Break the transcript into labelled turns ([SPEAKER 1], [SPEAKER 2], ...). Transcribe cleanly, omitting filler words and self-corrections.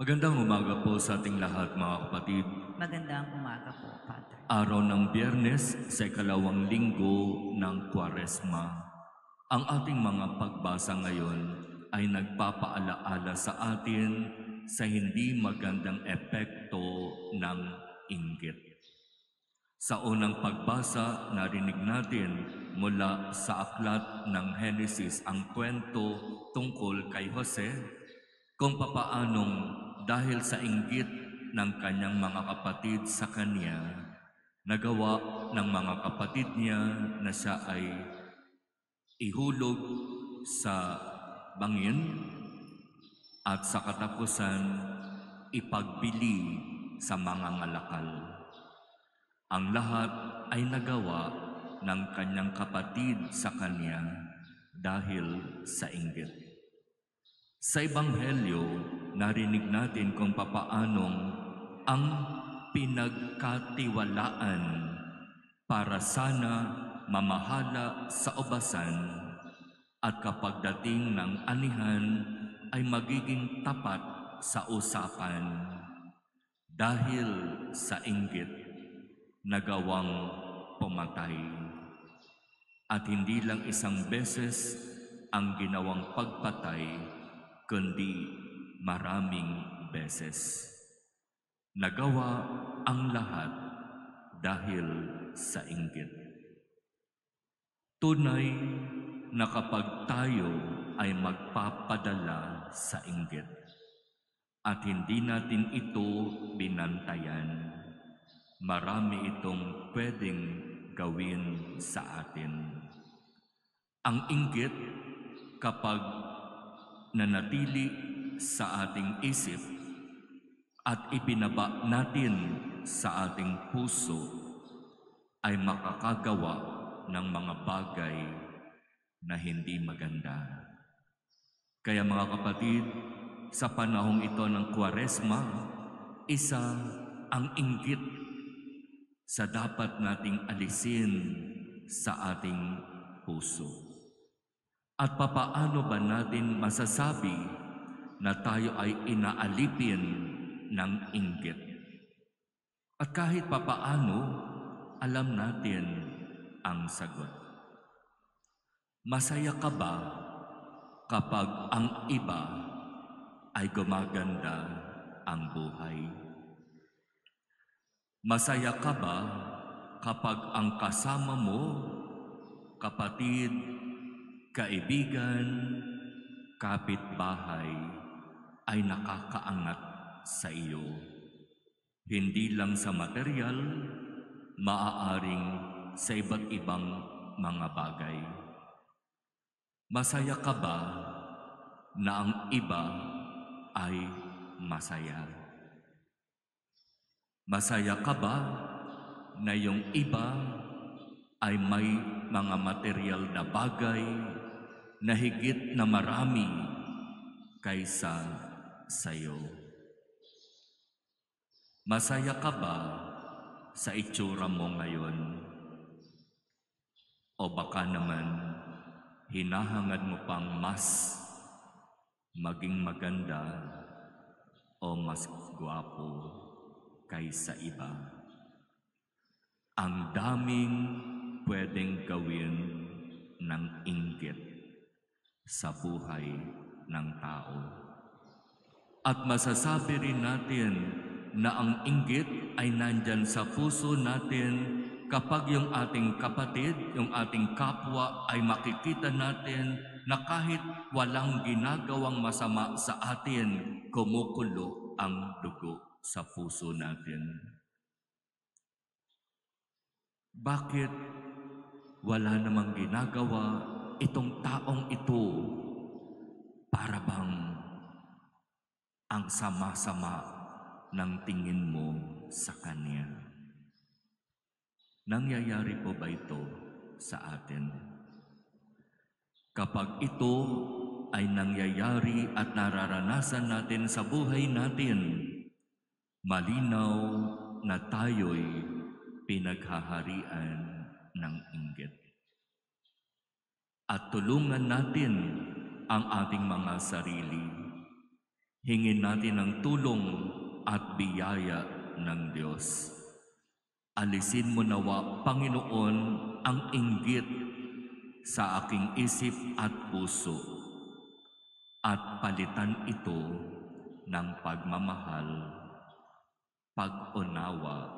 [SPEAKER 1] Magandang umaga po sa ating lahat, mga kapatid.
[SPEAKER 2] Magandang umaga po, Father.
[SPEAKER 1] Araw ng Biyernes sa ikalawang linggo ng Kwaresma. Ang ating mga pagbasa ngayon ay nagpapaalaala sa atin sa hindi magandang epekto ng inggit. Sa unang pagbasa, narinig natin mula sa aklat ng Henesis ang kwento tungkol kay Jose kung papaanong dahil sa inggit ng kanyang mga kapatid sa kanya, nagawa ng mga kapatid niya na siya ay ihulog sa bangin at sa katapusan ipagbili sa mga ngalakal. Ang lahat ay nagawa ng kanyang kapatid sa kanya dahil sa inggit. Sa Ebanghelyo, narinig natin kung papaanong ang pinagkatiwalaan para sana mamahala sa ubasan at kapag dating ng anihan ay magiging tapat sa usapan dahil sa inggit nagawang pumatay. At hindi lang isang beses ang ginawang pagpatay, kundi maraming beses. Nagawa ang lahat dahil sa inggit. Tunay na kapag tayo ay magpapadala sa inggit at hindi natin ito binantayan, marami itong pwedeng gawin sa atin. Ang inggit, kapag nanatili sa ating isip at ibinaba natin sa ating puso, ay makakagawa ng mga bagay na hindi maganda. Kaya mga kapatid, sa panahong ito ng Kwaresma, isa ang inggit sa dapat nating alisin sa ating puso. At papaano ba natin masasabi na tayo ay inaalipin ng inggit? At kahit papaano, alam natin ang sagot. Masaya ka ba kapag ang iba ay gumaganda ang buhay? Masaya ka ba kapag ang kasama mo, kapatid, kaibigan, kapitbahay ay nakakaangat sa iyo? Hindi lang sa material, maaaring sa iba't ibang mga bagay. Masaya ka ba na ang iba ay masaya? Masaya ka ba na yung iba ay may mga material na bagay na higit na marami kaysa sayo? Masaya ka ba sa itsura mo ngayon? O baka naman hinahangad mo pang mas maging maganda o mas gwapo kaysa iba? Ang daming pwedeng gawin ng inggit sa buhay ng tao. At masasabi rin natin na ang inggit ay nandyan sa puso natin kapag yung ating kapatid, yung ating kapwa ay makikita natin na kahit walang ginagawang masama sa atin, kumukulo ang dugo sa puso natin. Bakit wala namang ginagawa itong taong ito? Para bang ang sama-sama ng tingin mo sa kanya? Nangyayari po ba ito sa atin? Kapag ito ay nangyayari at nararanasan natin sa buhay natin, malinaw na tayo'y pinaghaharian ng inggit. At tulungan natin ang ating mga sarili Hingin natin ang tulong at biyaya ng Diyos. Alisin mo nawa, Panginoon, ang inggit sa aking isip at puso at palitan ito ng pagmamahal, pag-unawa,